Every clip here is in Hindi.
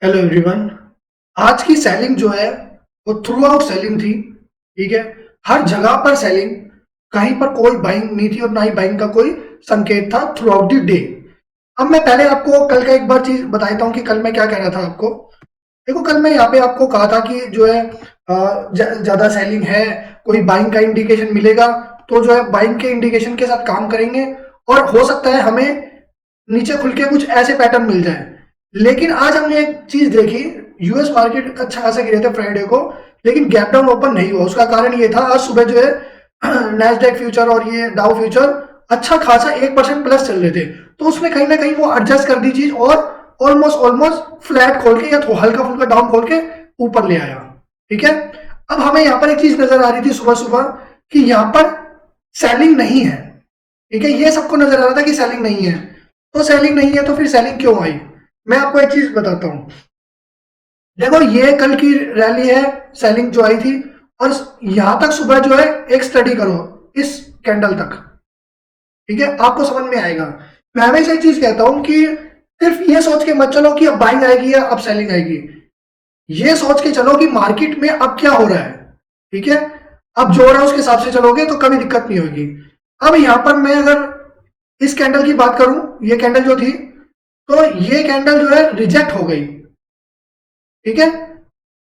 Hello everyone. आज की सेलिंग जो है वो थ्रू आउट सेलिंग थी। ठीक है, हर जगह पर सेलिंग, कहीं पर कोई बाइंग नहीं थी और ना ही बाइंग का कोई संकेत था थ्रू आउट द डे। अब मैं पहले आपको कल का एक बार चीज बता देता हूँ कि कल मैं क्या कह रहा था आपको। देखो, कल मैं यहाँ पे आपको कहा था कि जो है ज्यादा सेलिंग है, कोई बाइंग का इंडिकेशन मिलेगा तो जो है बाइंग के इंडिकेशन के साथ काम करेंगे और हो सकता है हमें नीचे खुल के कुछ ऐसे पैटर्न मिल जाए। लेकिन आज हमने एक चीज देखी, यूएस मार्केट अच्छा खासा गिरे थे फ्राइडे को, लेकिन गैप डाउन ओपन नहीं हुआ। उसका कारण ये था, आज सुबह जो है नैस्डैक फ्यूचर और ये डाउ फ्यूचर अच्छा खासा 1% प्लस चल रहे थे, तो उसमें कहीं ना कहीं वो एडजस्ट कर दी चीज और ऑलमोस्ट ऑलमोस्ट फ्लैट खोल के या तो हल्का फुल्का डाउन खोल के ऊपर ले आया। ठीक है, अब हमें यहाँ पर एक चीज नजर आ रही थी सुबह सुबह कि यहाँ पर सेलिंग नहीं है। ठीक है, ये सबको नजर आ रहा था कि सेलिंग नहीं है, तो सेलिंग नहीं है तो फिर सेलिंग क्यों आई। मैं आपको एक चीज बताता हूं। देखो, ये कल की रैली है, सेलिंग जो आई थी, और यहां तक सुबह जो है एक स्टडी करो इस कैंडल तक। ठीक है, आपको समझ में आएगा। मैं हमेशा एक चीज कहता हूं कि सिर्फ ये सोच के मत चलो कि अब बाइंग आएगी या अब सेलिंग आएगी। ये सोच के चलो कि मार्केट में अब क्या हो रहा है। ठीक है, अब जो हो रहा है उसके हिसाब से चलोगे तो कभी दिक्कत नहीं होगी। अब यहां पर मैं अगर इस कैंडल की बात करूं, ये कैंडल जो थी, तो ये कैंडल जो है रिजेक्ट हो गई। ठीक है,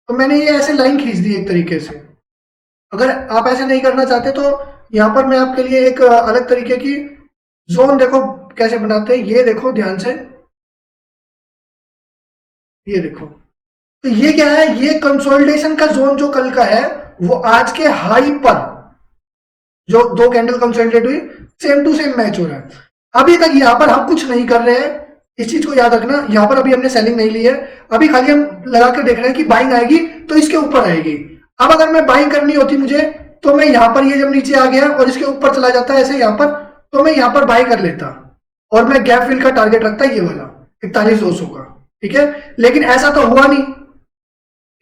तो मैंने ये ऐसे लाइन खींच दी एक तरीके से। अगर आप ऐसे नहीं करना चाहते तो यहां पर मैं आपके लिए एक अलग तरीके की जोन, देखो कैसे बनाते हैं, ये देखो ध्यान से, ये देखो। तो ये क्या है, ये कंसोलिडेशन का जोन जो कल का है वो आज के हाई पर जो दो कैंडल कंसोलिडेट हुई, सेम टू सेम मैच हो रहा है। अभी तक यहां पर हम कुछ नहीं कर रहे हैं, इस चीज को याद रखना। यहां पर अभी हमने सेलिंग नहीं ली है, अभी खाली हम लगा कर देख रहे हैं कि बाइंग आएगी तो इसके ऊपर आएगी। अब अगर मैं बाइंग करनी होती मुझे, तो मैं यहां पर, ये जब नीचे आ गया और इसके ऊपर चला जाता है ऐसे यहां पर, तो मैं यहां पर बाय कर लेता और मैं गैप फिल का टारगेट रखता ये वाला 41,200 का। ठीक है, लेकिन ऐसा तो हुआ नहीं।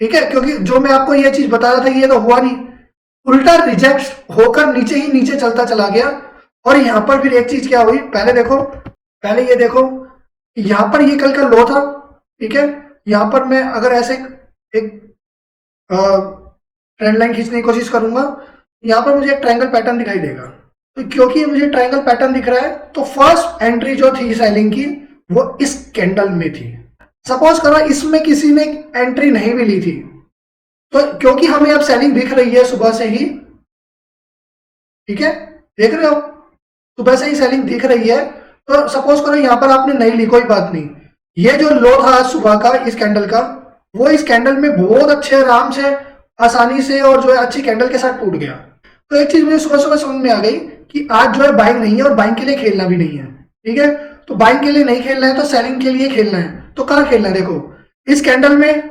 ठीक है, क्योंकि जो मैं आपको ये चीज बता रहा था ये तो हुआ नहीं, उल्टा रिजेक्ट होकर नीचे ही नीचे चलता चला गया। और यहां पर फिर एक चीज क्या हुई, पहले देखो, पहले ये देखो, यहां पर ये कल का लो था। ठीक है, यहां पर मैं अगर ऐसे एक ट्रेंड लाइन खींचने की कोशिश करूंगा, यहां पर मुझे एक ट्रायंगल पैटर्न दिखाई देगा। तो क्योंकि मुझे ट्रायंगल पैटर्न दिख रहा है, तो फर्स्ट एंट्री जो थी सेलिंग की वो इस कैंडल में थी। सपोज करो इसमें किसी ने एंट्री नहीं भी ली थी, तो क्योंकि हमें अब सेलिंग दिख रही है सुबह से ही, ठीक है, देख रहे हो, सुबह से ही सेलिंग दिख रही है, तो सपोज करो यहां पर आपने नहीं ली, कोई बात नहीं। ये जो लो था आज सुबह का इस कैंडल का, वो इस कैंडल में बहुत अच्छे आराम से, आसानी से और जो है अच्छी कैंडल के साथ टूट गया। तो एक चीज मुझे सुबह सुबह समझ में आ गई कि आज जो है बाइंग नहीं है और बाइंग के लिए खेलना भी नहीं है। ठीक है, तो बाइंग के लिए नहीं खेलना है तो सेलिंग के लिए खेलना है। तो कहाँ खेलना है, देखो इस कैंडल में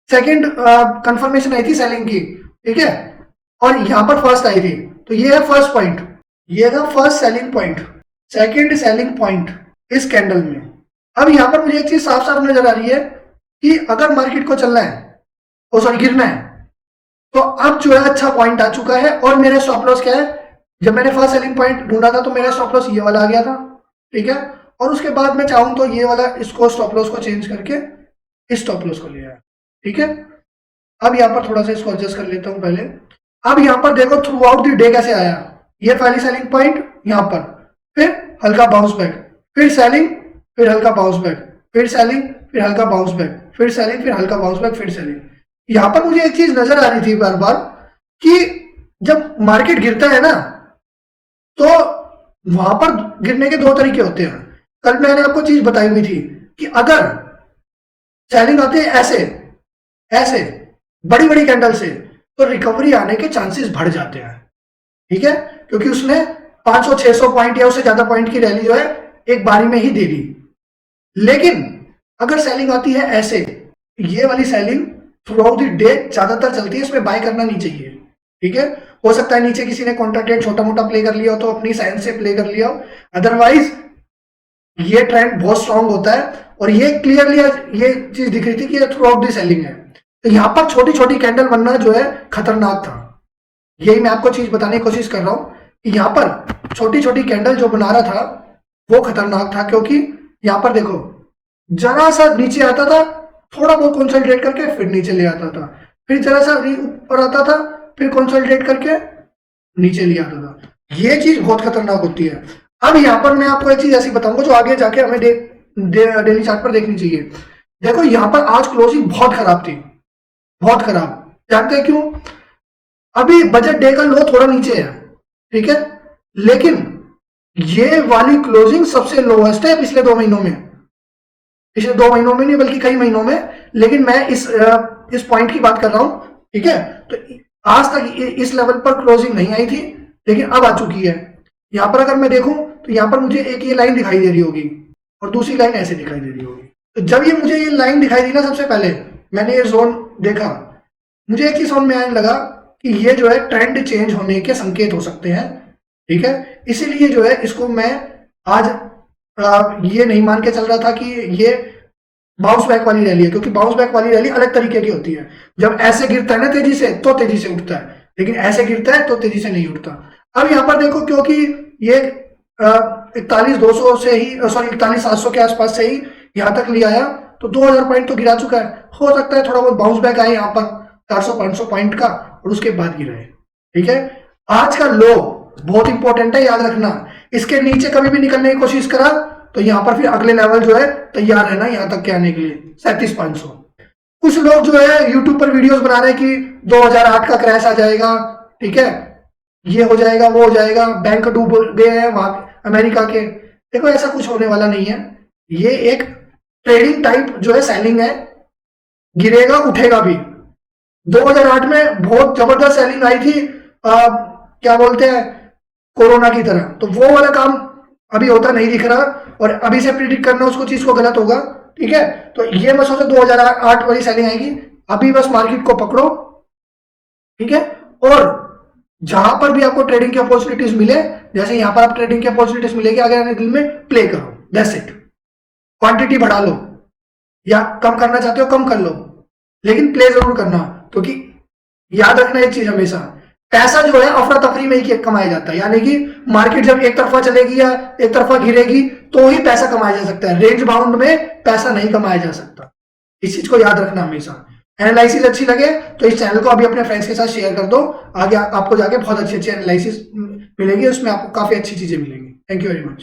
सेकंड कंफर्मेशन आई थी सेलिंग की। ठीक है, और यहां पर फर्स्ट आई थी, तो ये है फर्स्ट पॉइंट, ये था first selling point, second selling point इस कैंडल में। अब यहां पर मुझे एक चीज साफ साफ नजर आ रही है कि अगर मार्केट को चलना है, ओ सॉरी गिरना है, तो अब जो है अच्छा पॉइंट आ चुका है। और मेरे स्टॉप लॉस क्या है, जब मैंने फर्स्ट सेलिंग पॉइंट ढूंढा था तो मेरा स्टॉप लॉस ये वाला आ गया था। ठीक है, और उसके बाद मैं चाहूं तो ये वाला, इसको स्टॉप लॉस को चेंज करके इस स्टॉप लॉस को ले आया। ठीक है, अब यहां पर थोड़ा सा इसको एडजस्ट कर लेता हूं पहले। अब यहां पर देखो थ्रू आउट द डे कैसे आया, ये पहली सेलिंग पॉइंट यहां पर, फिर हल्का बाउंस बैक, फिर सेलिंग, फिर हल्का बाउंस बैक, फिर सेलिंग, फिर हल्का बाउंस बैक, फिर सेलिंग, फिर हल्का बाउंस बैक, फिर सेलिंग। यहां पर मुझे एक चीज नजर आ रही थी बार बार कि जब मार्केट गिरता है ना, तो वहां पर गिरने के दो तरीके होते हैं। कल मैंने आपको चीज बताई हुई थी कि अगर सेलिंग आती है ऐसे ऐसे बड़ी बड़ी कैंडल से, तो रिकवरी आने के चांसेस बढ़ जाते हैं। ठीक है, क्योंकि उसने 500-600 पॉइंट या उससे ज्यादा पॉइंट की रैली जो है एक बारी में ही दे दी। लेकिन अगर सेलिंग आती है ऐसे, ये वाली selling through out the day ज्यादातर चलती है, इसमें बाय करना नहीं चाहिए। ठीक है, हो सकता है नीचे किसी ने कॉन्ट्रैक्ट छोटा मोटा प्ले कर लिया हो तो अपनी साइंस से प्ले कर लिया हो, अदरवाइज ये ट्रेंड बहुत स्ट्रांग होता है। और ये क्लियरली ये चीज दिख रही थी कि ये थ्रू आउट दी सेलिंग है, तो यहां पर छोटी छोटी कैंडल बनना जो है खतरनाक था। यही मैं आपको चीज बताने की कोशिश कर रहा हूं कि यहां पर छोटी छोटी कैंडल जो बना रहा था वो खतरनाक था, क्योंकि यहां पर देखो जरा सा नीचे आता था थोड़ा बहुत कंसंट्रेट करके फिर नीचे ले आता था, फिर जरा सा ऊपर आता था, फिर कंसंट्रेट करके नीचे ले आता था। ये चीज बहुत खतरनाक होती है। अब यहाँ पर मैं आपको एक चीज ऐसी बताऊंगा जो आगे जाके हमें डेली चार्ट पर देखनी चाहिए। देखो यहाँ पर आज क्लोजिंग बहुत खराब थी, बहुत खराब। जानते हैं क्यों? अभी बजट डे का लो थोड़ा नीचे है, ठीक है, लेकिन ये वाली क्लोजिंग सबसे लोएस्ट है पिछले 2 महीनों में। पिछले 2 महीनों में नहीं बल्कि कई महीनों में, लेकिन मैं इस पॉइंट की बात कर रहा हूं, ठीक है। तो आज तक इस लेवल पर क्लोजिंग नहीं आई थी, लेकिन अब आ चुकी है। यहां पर अगर मैं देखूं तो यहां पर मुझे एक ये लाइन दिखाई दे रही होगी और दूसरी लाइन ऐसे दिखाई दे रही होगी। तो जब ये मुझे ये लाइन दिखाई दी ना, सबसे पहले मैंने ये जोन देखा, मुझे एक चीज समझ में आने लगा कि ये जो है ट्रेंड चेंज होने के संकेत हो सकते हैं, ठीक है। इसीलिए जो है इसको मैं आज ये नहीं मान के चल रहा था कि ये बाउंस बैक वाली रैली है, क्योंकि बाउंस बैक वाली रैली अलग तरीके की होती है। जब ऐसे गिरता है ना तेजी से, तो तेजी से उठता है, लेकिन ऐसे गिरता है तो तेजी से नहीं उठता। अब यहाँ पर देखो, क्योंकि ये 41,200 से ही, सॉरी 41,700 के आसपास से ही यहाँ तक ले आया, तो 2,000 पॉइंट तो गिरा चुका है। हो सकता है थोड़ा बहुत बाउंस बैक आए यहाँ पर 400-500 पॉइंट का, और उसके बाद गिरा है, ठीक है। आज का लो बहुत इंपॉर्टेंट है, याद रखना। इसके नीचे कभी भी निकलने की कोशिश करा तो यहाँ पर फिर अगले लेवल जो है तैयार रहना यहाँ तक के आने के लिए, 37,500। कुछ लोग जो है यूट्यूब पर वीडियोस बना रहे हैं कि 2008 का क्रैश आ जाएगा, ठीक है, ये हो जाएगा वो हो जाएगा, बैंक डूब गए हैं वहां अमेरिका के। देखो ऐसा कुछ होने वाला नहीं है, ये एक ट्रेडिंग टाइप जो है सेलिंग है, गिरेगा उठेगा भी। 2008 में बहुत जबरदस्त सेलिंग आई थी, क्या बोलते हैं, कोरोना की तरह। तो वो वाला काम अभी होता नहीं दिख रहा, और अभी से प्रिडिक्ट करना उसको चीज को गलत होगा, ठीक है। तो ये मत सोचो 2008 वाली सेलिंग आएगी, अभी बस मार्केट को पकड़ो, ठीक है। और जहां पर भी आपको ट्रेडिंग की अपॉर्चुनिटीज मिले, जैसे यहां पर आप ट्रेडिंग की अपॉर्चुनिटीज मिलेगी आगे आने दिन में, प्ले करो, दैट्स इट। क्वांटिटी बढ़ा लो या कम करना चाहते हो कम कर लो, लेकिन प्ले जरूर करना, क्योंकि याद रखना एक चीज हमेशा, पैसा जो है अफरा तफरी में ही कमाया जाता है। यानी कि मार्केट जब एक तरफा चलेगी या एक तरफा गिरेगी तो ही पैसा कमाया जा सकता है, रेंज बाउंड में पैसा नहीं कमाया जा सकता। इस चीज को याद रखना हमेशा। एनालिसिस अच्छी लगे तो इस चैनल को अभी अपने फ्रेंड्स के साथ शेयर कर दो, आगे आपको जाके बहुत अच्छी अच्छी एनालिसिस मिलेगी, उसमें आपको काफी अच्छी चीजें मिलेंगी। Thank you very much.